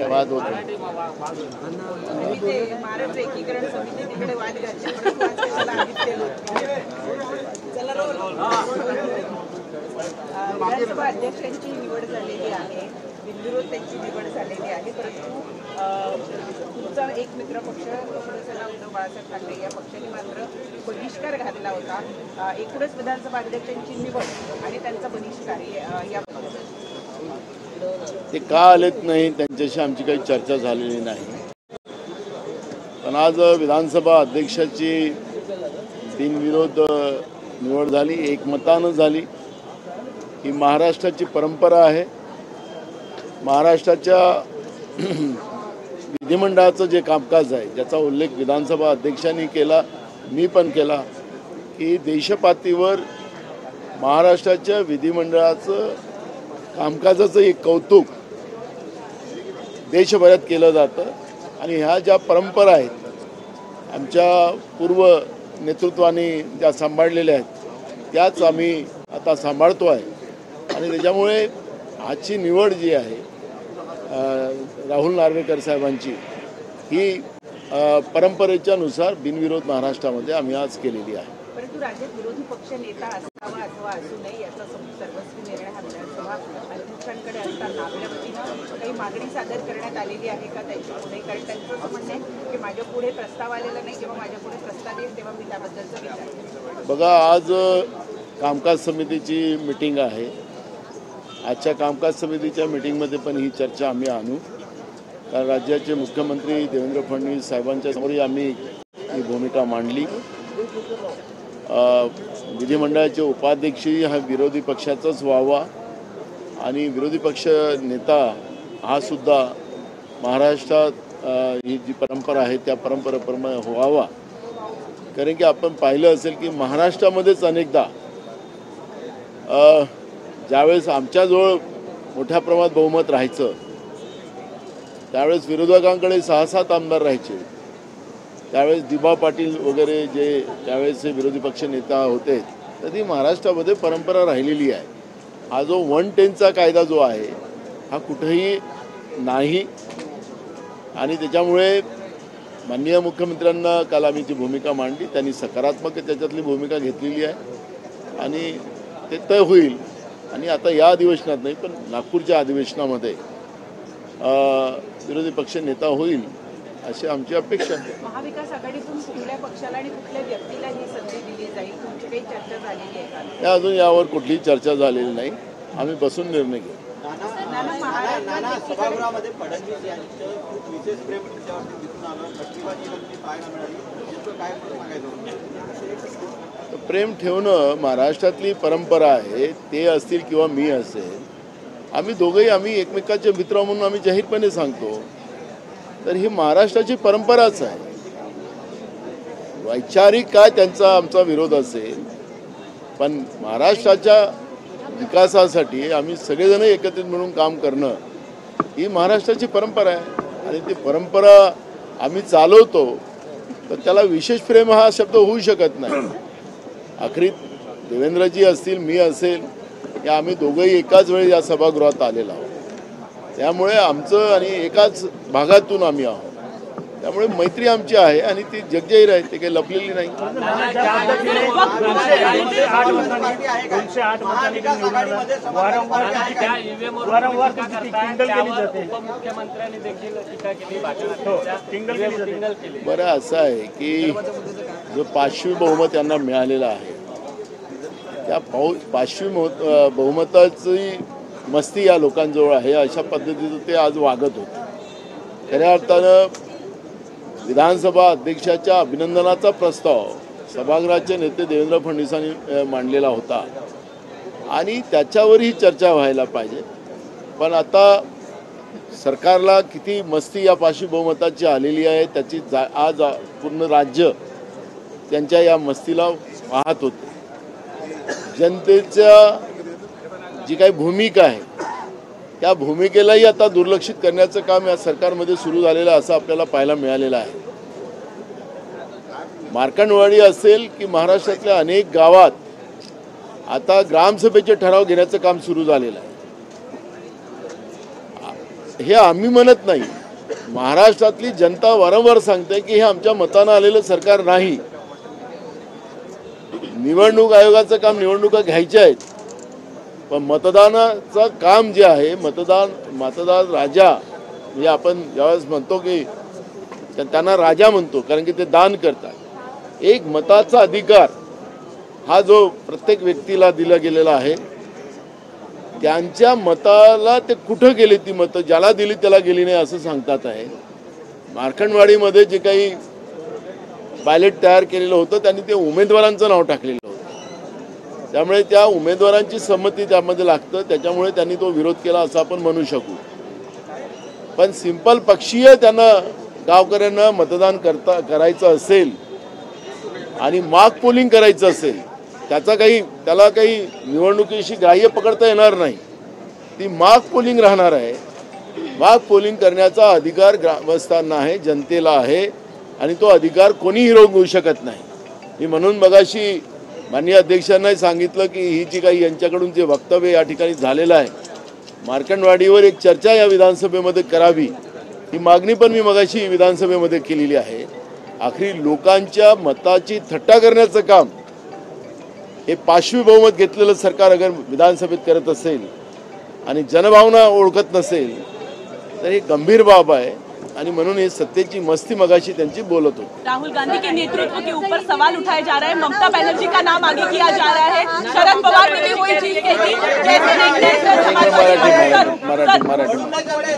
बात होते महाराष्ट्र एकीकरण समिती तिकडे वाद विधानसभा अध्यक्षांची निवड झालेली आहे, बिनविरोध त्यांची निवड झालेली आहे, परंतु तुमचा एक मित्रपक्ष शिवसेना उद्धव बाळासाहेब ठाकरे या पक्षाने मात्र बहिष्कार घातला होता. एकूणच विधानसभा अध्यक्षांची निवड आणि त्यांचा बहिष्कार या ते का आलेत नाही त्यांच्याशी आमची काही चर्चा झालेली नाही. पण आज विधानसभा अध्यक्षाची बिनविरोध निवड झाली, एकमतानं झाली. ही महाराष्ट्राची परंपरा आहे. महाराष्ट्राच्या विधिमंडळाचं जे कामकाज आहे ज्याचा उल्लेख विधानसभा अध्यक्षांनी केला, मी पण केला, की देशपातळीवर महाराष्ट्राच्या विधिमंडळाचं कामकाजाचं एक कौतुक देशभरात केलं जातं. आणि ह्या ज्या परंपरा आहेत आमच्या पूर्व नेतृत्वाने ज्या सांभाळलेल्या आहेत त्याच आम्ही आता सांभाळतो आहे. आणि त्याच्यामुळे आजची निवड जी आहे राहुल नार्वेकर साहेबांची ही परंपरेच्या नुसार बिनविरोध महाराष्ट्रामध्ये आम्ही आज केलेली आहे. परंतु राज्यात विरोधी पक्ष नेता असावा अथवा असू नये याचा सर्वस्वी निर्णय हा विधानसभा अध्यक्षांकडे असताना आपल्या वतीनं काही मागणी सादर करण्यात आलेली आहे का त्यांच्या पुढे? कारण त्यांचं असं म्हणणं आहे की माझ्या पुढे प्रस्ताव आलेला नाही, जेव्हा माझ्या पुढे प्रस्ताव येईल तेव्हा मी त्याबद्दलचा विचार. बघा, आज कामकाज समितीची मीटिंग आहे. आजच्या कामकाज समितीच्या मीटिंगमध्ये पण ही चर्चा आम्ही आणू. कारण राज्याचे मुख्यमंत्री देवेंद्र फडणवीस साहेबांच्या समोरही आम्ही ही भूमिका मांडली. विधिमंडळाचे उपाध्यक्षही हा विरोधी पक्षाचाच व्हावा आणि विरोधी पक्ष नेता हा सुद्धा महाराष्ट्रात ही जी परंपरा आहे त्या परंपरेप्रमाणे व्हावा. कारण की आपण पाहिलं असेल की महाराष्ट्रामध्येच अनेकदा ज्यावेळेस आमच्याजवळ मोठ्या प्रमाणात बहुमत राहायचं त्यावेळेस विरोधकांकडे 6-7 आमदार राहायचे. त्यावेळेस दिबा पाटील वगैरे जे त्यावेळेस विरोधी पक्ष नेता होते, तर ती महाराष्ट्रामध्ये परंपरा राहिलेली आहे. हा जो 110चा कायदा जो आहे हा कुठेही नाही. आणि त्याच्यामुळे माननीय मुख्यमंत्र्यांना काल आम्ही जी भूमिका मांडली त्यांनी सकारात्मक त्याच्यातली भूमिका घेतलेली आहे आणि ते तय होईल. आणि आता या अधिवेशनात नाही पण नागपूरच्या अधिवेशनामध्ये विरोधी पक्ष नेता होईल अशी आमची अपेक्षा आहे. महाविकास आघाडीतून कुठल्या पक्षाला आणि कुठल्या व्यक्तीला ही संधी दिली जाईल, तुमची काही चर्चा झालेली आहे का? अजून यावर कुठलीही चर्चा झालेली नाही. आम्ही बसून निर्णय घेऊ. सभागृहामध्ये फडणवीस यांचं खूप विशेष प्रेम तुमच्यावरती दिसून आलं, भट्टीबाजी पाहायला मिळाली, काय सांगायचं? प्रेम ठेवणं महाराष्ट्रातली परंपरा आहे. ते असतील किंवा मी असेल, आम्ही दोघंही आम्ही एकमेकाचे मित्र म्हणून आम्ही जाहीरपणे सांगतो. तर ही महाराष्ट्राची परंपराच आहे. वैचारिक काय त्यांचा आमचा विरोध असेल पण महाराष्ट्राच्या विकासासाठी आम्ही सगळेजण एकत्रित मिळून काम करणं ही महाराष्ट्राची परंपरा आहे. आणि ती परंपरा आम्ही चालवतो तर त्याला विशेष प्रेम हा शब्द होऊ शकत नाही. अखेरीत देवेंद्रजी असतील, मी असेल, या आम्ही दोघंही एकाच वेळी या सभागृहात आलेलो आहोत. त्यामुळे आमचं आणि एकाच भागातून आम्ही आहोत. त्यामुळे मैत्री आमची आहे आणि ती जगजाहीर आहे, ते काही लपलेली नाही. बरं असं आहे की जो 5वी बहुमत यांना मिळालेला आहे त्या 5वी बहुमताची मस्ती या लोकांजवळ आहे अशा पद्धतीचं ते आज वागत होते. खऱ्या अर्थानं विधानसभा अध्यक्षाच्या अभिनंदनाचा प्रस्ताव सभागृहाचे नेते देवेंद्र फडणवीसांनी मांडलेला होता आणि त्याच्यावरही चर्चा व्हायला पाहिजे. पण आता सरकारला किती मस्ती या 5वी बहुमताची आलेली आहे त्याची आज पूर्ण राज्य त्यांच्या या मस्तीला पाहत होते. जनतेच्या जी काही भूमिका आहे त्या भूमिकेलाही आता दुर्लक्षित करण्याचं काम या सरकारमध्ये सुरू झालेलं असं आपल्याला पाहायला मिळालेलं आहे. मार्कंडवाडी असेल की महाराष्ट्रातल्या अनेक गावात आता ग्रामसभेचे ठराव घेण्याचं काम सुरू झालेलं आहे. हे आम्ही म्हणत नाही, महाराष्ट्रातली जनता वारंवार सांगते की हे आमच्या मतानं आलेलं सरकार नाही. निवडणूक आयोगाचं काम निवडणुका घ्यायच्या आहेत, पण मतदानाचं काम जे आहे, मतदार राजा म्हणजे आपण ज्यावेळेस म्हणतो की त्यांना राजा म्हणतो, कारण की ते दान करतात. एक मताचा अधिकार हा जो प्रत्येक व्यक्तीला दिला गेलेला आहे, त्यांच्या मताला ते कुठं गेली ती मतं, ज्याला दिली त्याला गेली नाही असं सांगतात आहे. मार्कंडवाडीमध्ये जे काही बॅलेट तयार केलेलं होतं त्यांनी ते उमेदवारांचं नाव टाकलेलं होतं, त्यामुळे त्या उमेदवारांची संमती त्यामध्ये लागतं, त्याच्यामुळे त्यांनी तो विरोध केला असं आपण म्हणू शकू. पण सिंपल पक्षीय त्यांना गावकऱ्यांना मतदान करायचं असेल आणि मॉक पोलिंग करायचं असेल, त्याला काही निवडणुकीशी ग्राह्य पकडता येणार नाही. ती मॉक पोलिंग राहणार आहे. मॉक पोलिंग करण्याचा अधिकार ग्रामस्थांना आहे, जनतेला आहे, आणि तो अधिकार कोणीही हिरावून शकत नाही. मी म्हणून मगाशी माननीय अध्यक्षांनाही सांगितलं की ही जी काही यांच्याकडून जे वक्तव्य या ठिकाणी झालेलं आहे, मार्कंडवाडीवर एक चर्चा या विधानसभेमध्ये करावी ही मागणी पण मी मगाशी विधानसभेमध्ये केलेली आहे. आखरी लोकांच्या मताची थट्टा करण्याचं काम हे पाशवी बहुमत घेतलेलं सरकार अगर विधानसभेत करत असेल आणि जनभावना ओळखत नसेल तर ही गंभीर बाब आहे. आणि म्हणून हे सत्तेची मस्ती मगाशी त्यांची बोलत होती. राहुल गांधी के नेतृत्व के ऊपर सवाल उठाए जा रहे हैं, ममता बनर्जी का नाम आगे किया जा रहा है. शरद पवार ने भी वही चीज कही. मराठी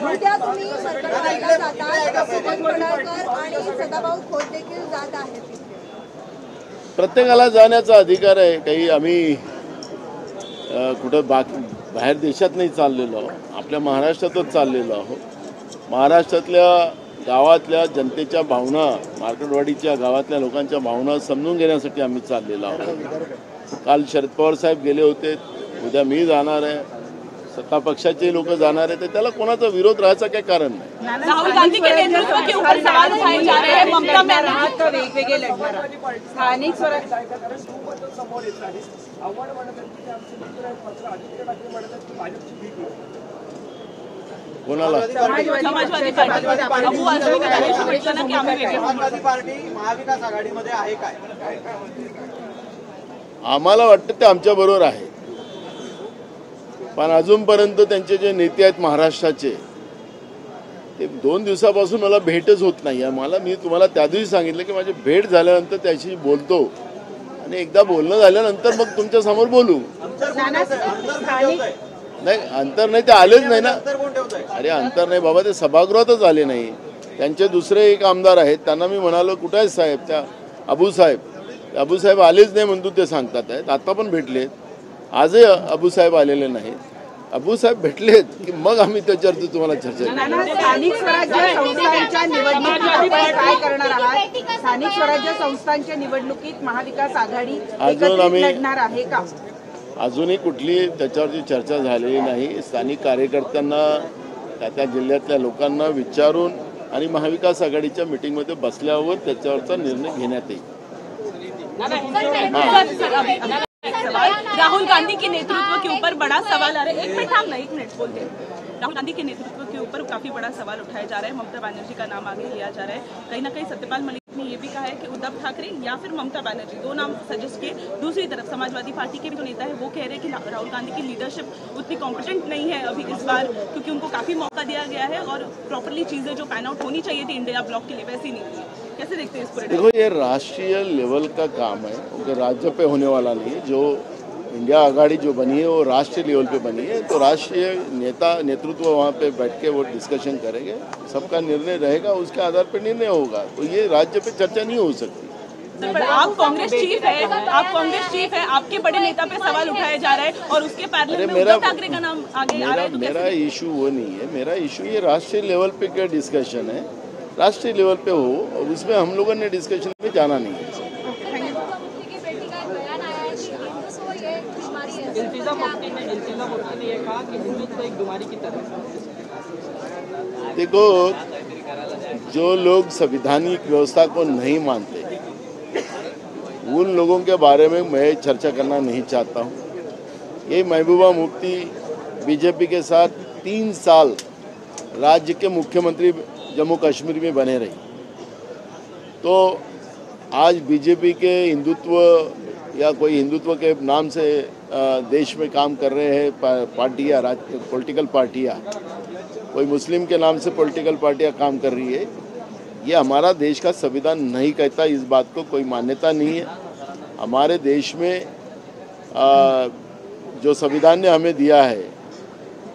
उद्या तुम्ही सरकारला जाता, सचिन पडळकर आणि सदाभाऊ खोत देखील जात आहेत. प्रत्येकाला जाण्याचा अधिकार आहे. काही आम्ही कुठं बाहेर देशात नाही चाललेलो आहोत, आपल्या महाराष्ट्रातच चाललेलो आहोत. महाराष्ट्रातल्या गावातल्या जनतेच्या भावना, मार्कंडवाडीच्या गावातल्या लोकांच्या भावना समजून घेण्यासाठी आम्ही चाललेलो आहोत. काल शरद पवार साहेब गेले होते, उद्या मी जाणार आहे, सत्ता पक्षाचे लोक जाणार आहे, तर त्याला कोणाचा विरोध राहायचा काही कारण नाही. राहुल गांधी के नेतृत्व के ऊपर सवाल उठाए जा रहे हैं, ममता बनर्जी वेगवेगळे लढणार स्थानिक स्वराज्य कोणाला समाजवादी पार्टी अबू आझमी ने त्यादिवशी म्हटलं ना की आम्ही वेगळे होऊ. समाजवादी पार्टी महाविकास आघाडीमध्ये आहे काय? आम्हाला वाटतं ते आमच्या बरोबर आहे, पण अजूनपर्यंत त्यांचे जे नेते आहेत महाराष्ट्राचे ते 2 दिवसापासून मला भेटच होत नाही. मी तुम्हाला त्या दिवशी सांगितलं की माझी भेट झाल्यानंतर त्याशी बोलतो आणि एकदा बोलणं झाल्यानंतर मग तुमच्या समोर बोलू. नाही, अंतर नाही, ते आलेच नाही ना. अरे अंतर नाही बाबा, ते सभागृहातच आले नाही. त्यांचे दुसरे एक आमदार आहेत, त्यांना मी म्हणालो कुठे आहेत साहेब, त्या अबू साहेब आलेच नाही म्हणतो ते सांगतात आहेत. आता पण भेटलेत, आजही अबू साहेब आलेले नाहीत. अबू साहेब भेटलेत की मग आम्ही त्याच्यावरती तुम्हाला चर्चा करू. स्थानिक स्वराज्य संस्थांच्या निवडणुकीत काय करणार आहात? स्थानिक स्वराज्य संस्थांच्या निवडणुकीत महाविकास आघाडी एकत्रित लढणार आहे का? अजूनही कुठली त्याच्यावरची चर्चा झालेली नाही. स्थानिक कार्यकर्त्यांना, त्या जिल्ह्यातल्या लोकांना विचारून आणि महाविकास आघाडीच्या मीटिंगमध्ये बसल्यावर त्याच्यावरचा निर्णय घेण्यात येईल. राहुल गांधी के नेतृत्व के ऊपर बड़ा सवाल आ रहा है. एक मिनट बोलते हैं. राहुल गांधी के नेतृत्व के ऊपर काफी बड़ा सवाल उठाया जा रहा है, ममता बनर्जी का नाम आगे लिया जा रहा है. कहीं ना कहीं सत्यपाल मलिक ने ये भी कहा है कि उद्धव ठाकरे या फिर ममता बनर्जी, 2 नाम सजेस्ट किए. दूसरी तरफ समाजवादी पार्टी के भी जो नेता है वो कह रहे हैं कि राहुल गांधी की लीडरशिप उतनी कॉम्पिटेंट नहीं है अभी इस बार, क्योंकि उनको काफी मौका दिया गया है और प्रॉपरली चीजें जो पैन आउट होनी चाहिए थी इंडिया ब्लॉक के लिए वैसी नहीं हुई. कैसे देखते हैं इस पूरे? देखो, ये राष्ट्रीय लेवल का काम है, वो राज्य पे होने वाला नहीं है. जो इंडिया आघाड़ी जो बनी है वो राष्ट्रीय लेवल पे बनी है, तो राष्ट्रीय नेतृत्व वहाँ पे बैठ के वो डिस्कशन करेंगे, सबका निर्णय रहेगा, उसके आधार पर निर्णय होगा. तो ये राज्य पे चर्चा नहीं हो सकती. पर आप कांग्रेस चीफ है, आपके बड़े नेता पे सवाल उठाया जा रहा है और उसके पैरेलल में उद्धव ठाकरे का नाम आगे आ रहा है. मेरा इशू वो नहीं है. मेरा इशू ये राष्ट्रीय लेवल पे क्या डिस्कशन है, राष्ट्रीय लेवल पे हो, और उसमें हम लोगों ने डिस्कशन में जाना नहीं है. इल्तिजा मुफ्ती ने ये कहा कि हिंदुत्व एक बीमारी की तरह है. देखो, जो लोग संवैधानिक व्यवस्था को नहीं मानते उन लोगों के बारे में मैं चर्चा करना नहीं चाहता हूँ। ये महबूबा मुफ्ती बीजेपी के साथ 3 साल राज्य के मुख्यमंत्री जम्मू कश्मीर में बने रही, तो आज बीजेपी के हिंदुत्व या कोई हिंदुत्व के नाम से देश में काम कर रहे हैं पार्टियाँ, पॉलिटिकल पार्टियाँ, कोई मुस्लिम के नाम से पॉलिटिकल पार्टियाँ काम कर रही है, ये हमारा देश का संविधान नहीं कहता। इस बात को कोई मान्यता नहीं है। हमारे देश में जो संविधान ने हमें दिया है,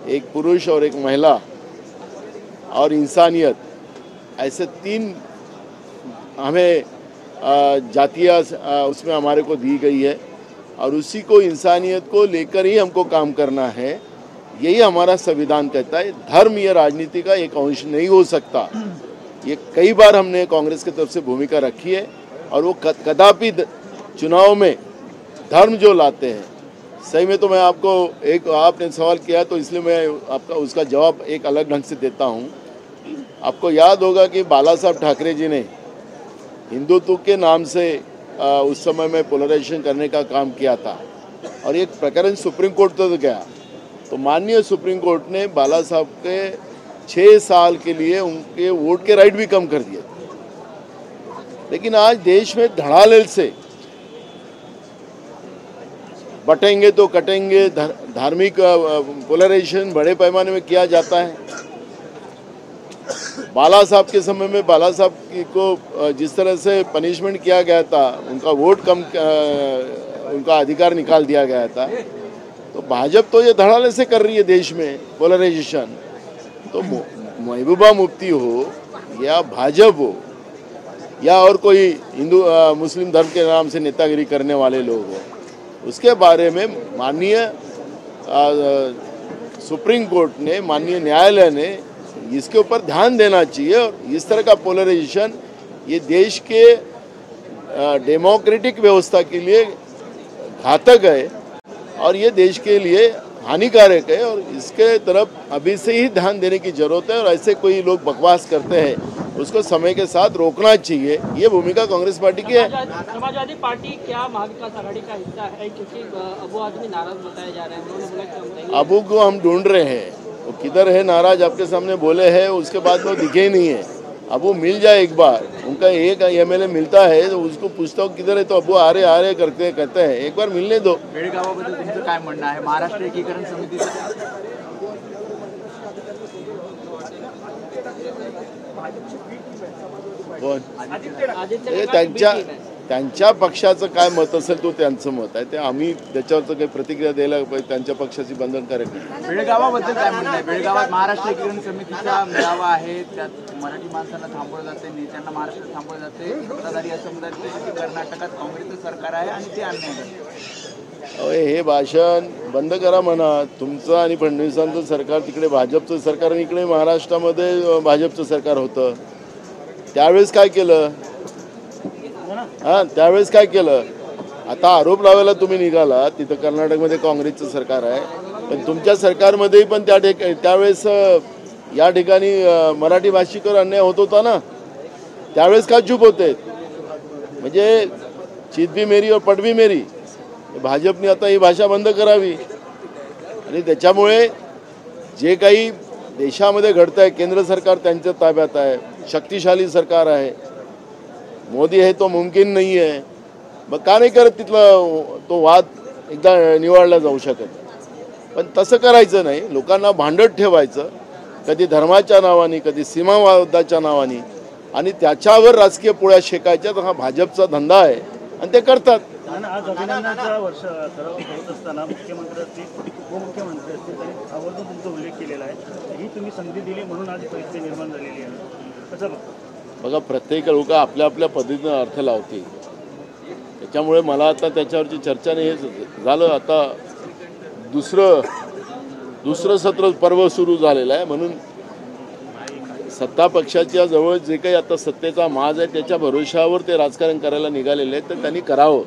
एक पुरुष और एक महिला और इंसानियत, ऐसे 3 हमें जातियाँ उसमें हमारे को दी गई है और उसी को, इंसानियत को लेकर ही हमको काम करना है। यही हमारा संविधान कहता है। धर्म या राजनीति का एक अंश नहीं हो सकता। ये कई बार हमने कांग्रेस की तरफ से भूमिका रखी है और वो कदापि चुनाव में धर्म जो लाते हैं, सही में तो मैं आपको आपने सवाल किया तो इसलिए मैं आपका उसका जवाब एक अलग ढंग से देता हूँ। आपको याद होगा कि बाला साहब ठाकरे जी ने हिंदुत्व के नाम से उस समय में पोलराइजेशन करने का काम किया था और एक प्रकरण सुप्रीम कोर्ट तक गया, तो माननीय सुप्रीम कोर्ट ने बाला साहब के 6 साल के लिए उनके वोट के राइट भी कम कर दिए थे। लेकिन आज देश में धड़ालेल से बटेंगे तो कटेंगे, धार्मिक पोलराइजेशन बड़े पैमाने में किया जाता है। बाला साहब के समय में बाला साहब को जिस तरह से पनिशमेंट किया गया था, उनका वोट कम, उनका अधिकार निकाल दिया गया था, तो भाजपा तो ये धड़ाले से कर रही है देश में पोलराइजेशन। तो महबूबा मुफ्ती हो या भाजपा हो या और कोई हिंदू मुस्लिम धर्म के नाम से नेतागिरी करने वाले लोग हो, उसके बारे में माननीय सुप्रीम कोर्ट ने, माननीय न्यायालय ने इसके ऊपर ध्यान देना चाहिए। और इस तरह का पोलराइजेशन ये देश के डेमोक्रेटिक व्यवस्था के लिए घातक है और ये देश के लिए हानिकारक है और इसके तरफ अभी से ही ध्यान देने की जरूरत है। और ऐसे कोई लोग बकवास करते हैं उसको समय के साथ रोकना चाहिए। ये भूमिका कांग्रेस पार्टी की है। समाजवादी पार्टी क्या महाविकास आघाड़ी का हिस्सा है? क्योंकि अबू आदमी नाराज बताया जा रहा है, उन्होंने बोला कि हम नहीं। अबू को हम ढूंढ रहे हैं, वो किधर है? नाराज आपके सामने बोले हैं, उसके बाद में दिखे ही नहीं है। अबू मिल जाए एक बार, उनका एक MLA मिलता है तो उसको पूछता हूँ किधर है, तो अबू आ रहे करते कहते हैं, एक बार मिलने दो। बेळगावाबद्दल तुमचं काय म्हणणं आहे? महाराष्ट्र एकीकरण समितीचं त्यांच्या पक्षाचं काय मत असेल तो त्यांचं मत आहे, ते आम्ही त्याच्यावरचं काही प्रतिक्रिया द्यायला त्यांच्या पक्षाची बंधनकारक नाही। बेळगावाबद्दल काय म्हणणं आहे? बेळगावात महाराष्ट्र एकीकरण समितीचा मेळावा आहे, त्यात मराठी माणसांना थांबवलं जाते, नेत्यांना महाराष्ट्रात थांबवलं जाते, सत्ताधारी असं म्हणतात की कर्नाटकात काँग्रेसचं सरकार आहे आणि ते अन्याय करते। हे भाषण बंद करा म्हणा। तुमचं आणि फडणवीसांचं सरकार तिकडे भाजपचं सरकार आणि इकडे महाराष्ट्रामध्ये भाजपचं सरकार होतं, त्यावेळेस काय केलं? त्यावेळेस काय केलं? आता आरोप लावायला तुम्ही निघाला, तिथं कर्नाटकमध्ये काँग्रेसचं सरकार आहे, पण तुमच्या सरकारमध्येही पण त्यावेळेस या ठिकाणी मराठी भाषिकांवर अन्याय होत होता ना, त्यावेळेस का चूप होते? म्हणजे चित भी मेरी और पट भी मेरी। भाजपने आता ही भाषा बंद करावी आणि त्याच्यामुळे जे काही देशामध्ये घडतं आहे, केंद्र सरकार त्यांच्या ताब्यात आहे, शक्तिशाली सरकार आहे, मोदी है तो मुमकिन नहीं है, मग का नाही करत तिथला तो वाद एकदा निवडला जाऊ शकत? पण तसं करायचं नाही, लोकांना भांडत ठेवायचं, कधी धर्माच्या नावाने, कधी सीमावादाच्या नावाने, आणि त्याच्यावर राजकीय पोळ्या शेकायच्या। तर हा भाजपचा धंदा आहे आणि ते करतात। आज अभिनंदनाचा वर्ष सराव होत असताना मुख्यमंत्री असतील, उपमुख्यमंत्री असतील, त्यांनी आवर्जून तुमचा उल्लेख केलेला आहे। ही तुम्ही संधी दिली म्हणून आज परिस्थिती निर्माण झालेली आहे, कसं बघा? प्रत्येक लोक आपल्या आपल्या पद्धतीनं अर्थ लावतील, त्याच्यामुळे मला आता त्याच्यावरची चर्चा नाही। हे झालं, आता दुसरं सत्र पर्व सुरू झालेलं आहे, म्हणून सत्ता पक्षाच्या जवळ जे काही आता सत्तेचा माज आहे त्याच्या भरोशावर ते राजकारण करायला निघालेले आहेत, तर त्यांनी करावं।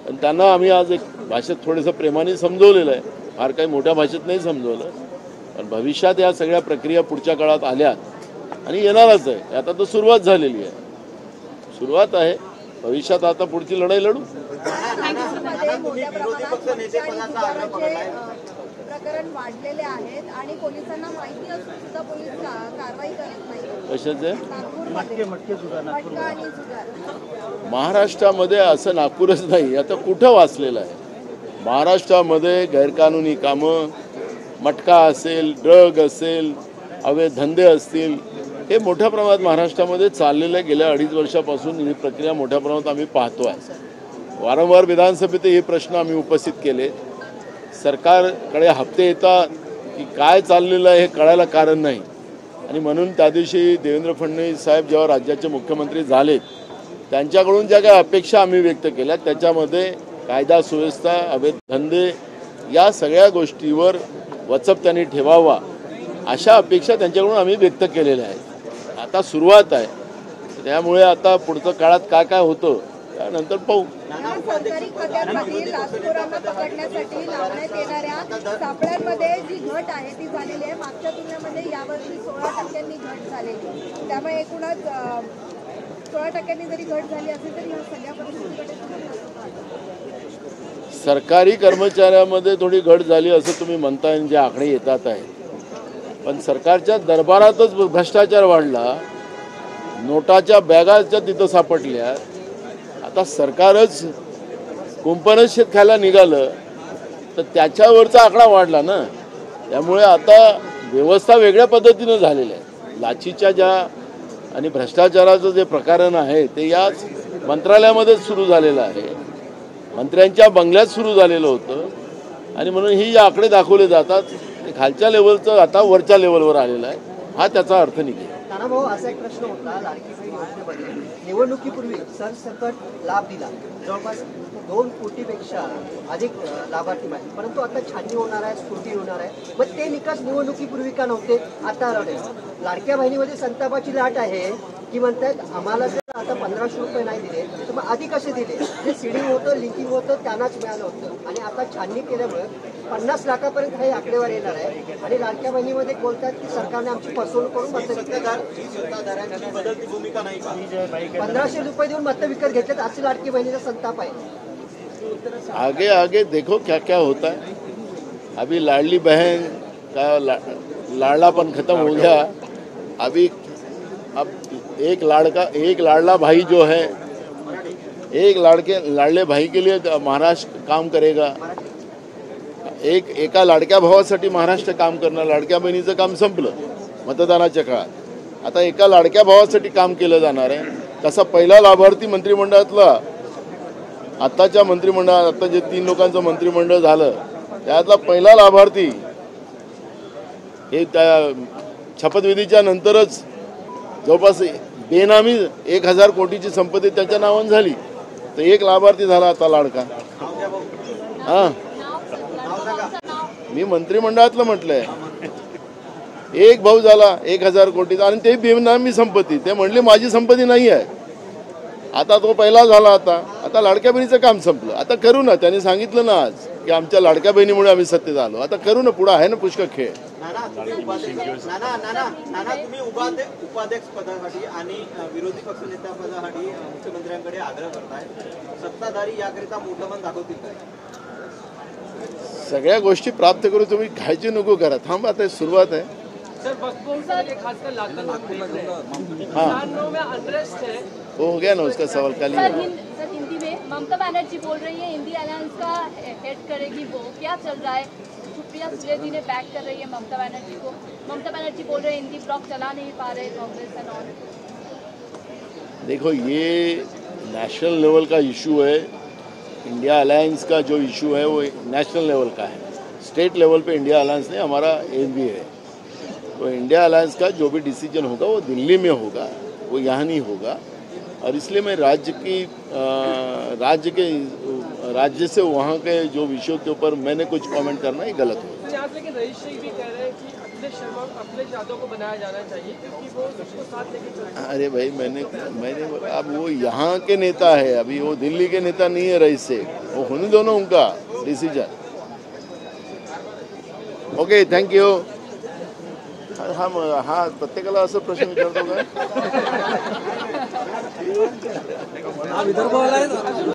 आणि त्यांना आम्ही आज एक भाषेत थोडंसं प्रेमाने समजवलेलं आहे, फार काही मोठ्या भाषेत नाही समजवलं, पण भविष्यात या सगळ्या प्रक्रिया पुढच्या काळात आल्या आणि येणारच आहे। आता तर सुरुवात झालेली आहे, सुरुवात आहे, भविष्यात आता पुढची लढाई लढू. नागपूरमध्ये मोठ्या प्रमाणात मद्य आणि जुगाराचे प्रकरण वाढलेले आहेत आणि पोलिसांना माहिती असून सुद्धा पोलीस कारवाई करत नाही. कशाचे? नागपूरमध्ये मटका आणि जुगार. महाराष्ट्रामध्ये असं नागपूरच नाही, आता कुठं वाचलेलं आहे. महाराष्ट्रामध्ये गैरकानूनी कामं, मटका असेल, ड्रग असेल, अवैध धंदे असतील, हे मोठ्या प्रमाणात महाराष्ट्रामध्ये चाललेलं आहे. गेल्या 2.5 वर्षापासून ही प्रक्रिया मोठ्या प्रमाणात आम्ही पाहतो आहे. वारंवार विधानसभेत हे प्रश्न आम्ही उपस्थित केले. सरकारकडे हप्ते येतात की काय चाललेलं आहे हे कळायला कारण नाही. आणि म्हणून त्या दिवशी देवेंद्र फडणवीस साहेब जेव्हा राज्याचे मुख्यमंत्री झालेत, त्यांच्याकडून ज्या काही अपेक्षा आम्ही व्यक्त केल्या त्याच्यामध्ये कायदा सुव्यवस्था, अवैध धंदे या सगळ्या गोष्टीवर वचक त्यांनी ठेवावा अशा अपेक्षा त्यांच्याकडून आम्ही व्यक्त केलेल्या आहेत. आता सुरुवात आहे, त्यामुळे आता पुढचं काळात काय काय होतं त्यानंतर पाहू. सरकारी खात्यांमधील लाचखोरांना पकडण्यासाठी लावण्यात येणाऱ्या सापळ्यांमध्ये जी घट आहे ती झालेली आहे. मागच्या तुलनेमध्ये यावर्षी 16% घट झालेली. त्यामुळे एकूणच 16% जरी घट झाली असेल तरी ह्या सगळ्या परिस्थितीकडे सरकारी कर्मचाऱ्यामध्ये थोडी घट झाली असं तुम्ही म्हणताय, जे आकडे येतात आहे. पण सरकारच्या दरबारातच भ्रष्टाचार वाढला, नोटाच्या बॅगाच्या तिथं सापडल्या. आता सरकारच कुंपणच शेत खायला निघालं तर त्याच्यावरचा आकडा वाढला ना. त्यामुळे आता व्यवस्था वेगळ्या पद्धतीनं झालेल्या आहे. लाचीच्या ज्या आणि भ्रष्टाचाराचं जे प्रकरण आहे ते याच मंत्रालयामध्येच सुरू झालेलं आहे, मंत्र्यांच्या बंगल्यात सुरू झालेलं होतं. आणि म्हणून ही जे आकडे दाखवले जातात ते खालच्या लेवलचं आता वरच्या लेवलवर आलेलं आहे, हा त्याचा अर्थ निघेल. नानाभाऊ, असा एक प्रश्न होता, लाडकी बहीण योजनेमध्ये निवडणुकीपूर्वी सरसकट लाभ दिला, जवळपास 2 कोटीपेक्षा अधिक लाभार्थी माहिती, परंतु आता छाननी होणार आहे, स्फूर्ती होणार आहे. मग ते निकष निवडणुकीपूर्वी का नव्हते, आता आले? लाडक्या बहिणीमध्ये संतापाची लाट आहे की म्हणतात आम्हाला जर आता 1500 रुपये नाही दिले तर मग आधी कसे दिले? जे सीडिंग होतं, लिंकिंग होतं त्यांनाच मिळालं होतं. आणि आता छाननी केल्यामुळे 50 लाखापर्यंत हे आकडेवारी येणार आहे. आणि लाडक्या बहिणीमध्ये बोलतात की सरकारने आमची फसवणूक करून मतं बदलती भूमिका नाही का? 1500 रुपये देऊन मतं विकत घेतलेत, असे लाडकी बहिणीचा संताप आहे. आगे आगे देखो क्या क्या होता है. अभी लाडली बहन का लाड़लापन खत्म हो गया. अभी अब एक लाडला भाई जो है, एक लाडले भाई के लिए महाराष्ट्र काम करेगा. एका लाडक्या भावासाठी महाराष्ट्र काम करणार. लाडक्या बहिणीचं काम संपलं मतदानाच्या काळात. आता एका लाडक्या भावासाठी काम केलं जाणार आहे. तसा पहिला लाभार्थी मंत्रिमंडळातला, आत्ताच्या मंत्रिमंडळात आता जे 3 लोकांचं मंत्रिमंडळ झालं त्यातला पहिला लाभार्थी हे त्या शपथविधीच्या नंतरच जवळपास बेनामी 1000 कोटीची संपत्ती त्याच्या नावाने झाली. तर एक लाभार्थी झाला आता लाडका. हां, मी मंत्रिमंडळातलं म्हटलंय. एक भाऊ झाला 1000 कोटीचा आणि ते बेनामी संपत्ती. ते म्हणले माझी संपत्ती नाही आहे. आता तो पहिला झाला. आता लाडक्या बहिणीचं काम संपलं. आता करू ना, त्यांनी सांगितलं ना आज की आमच्या लाडक्या बहिणीमुळे आम्ही सत्तेत आलो. आता करू ना, पुढे आहे ना पुष्कळ खेळ. तुम्ही उपाध्यक्ष पदासाठी आणि विरोधी पक्षनेत्या पदासाठी मुख्यमंत्र्यांकडे आग्रह करताय. सत्ताधारी याकरिता मोठं मन दाखवतील काय? सगळ्या गोष्टी प्राप्त करू, तुम्ही काळजी नको करा. थांबा, आता सुरुवात आहे. सर, खासकर वो हो गया ना उसका सवाल. कल सर हिंदी में ममता बनर्जी बोल रही है इंडी अलायंस का हेड करेगी वो, क्या चल रहा है? सुप्रिया सुले ने बैक कर रही है ममता बनर्जी को. ममता बनर्जी बोल रहे हैं हिंदी ब्लॉक चला नहीं पा रहे कांग्रेस एंड ऑल. देखो, ये नेशनल लेवल का इशू है. इंडिया अलायंस का जो इशू है वो नेशनल लेवल का है. स्टेट लेवल पे इंडिया अलायंस नहीं, हमारा एम भी है. तो इंडिया अलायंस का जो भी डिसीजन होगा वो दिल्ली में होगा, वो यहाँ नहीं होगा. और इसलिए मैं राज्य से वहाँ के जो विषयों के ऊपर मैंने कुछ कमेंट करना ये गलत हो. लेकिन रईस सिंह भी कह रहे हैं कि अखिलेश यादव को बनाया जाना चाहिए क्योंकि वो उसको साथ लेके चल. अरे भाई, मैंने अब वो यहाँ के नेता है, अभी वो दिल्ली के नेता नहीं है रईस से. वो होने दो ना उनका डिसीजन. Okay, thank you. हा प्रत्येकाला असं प्रश्न विचारतो का?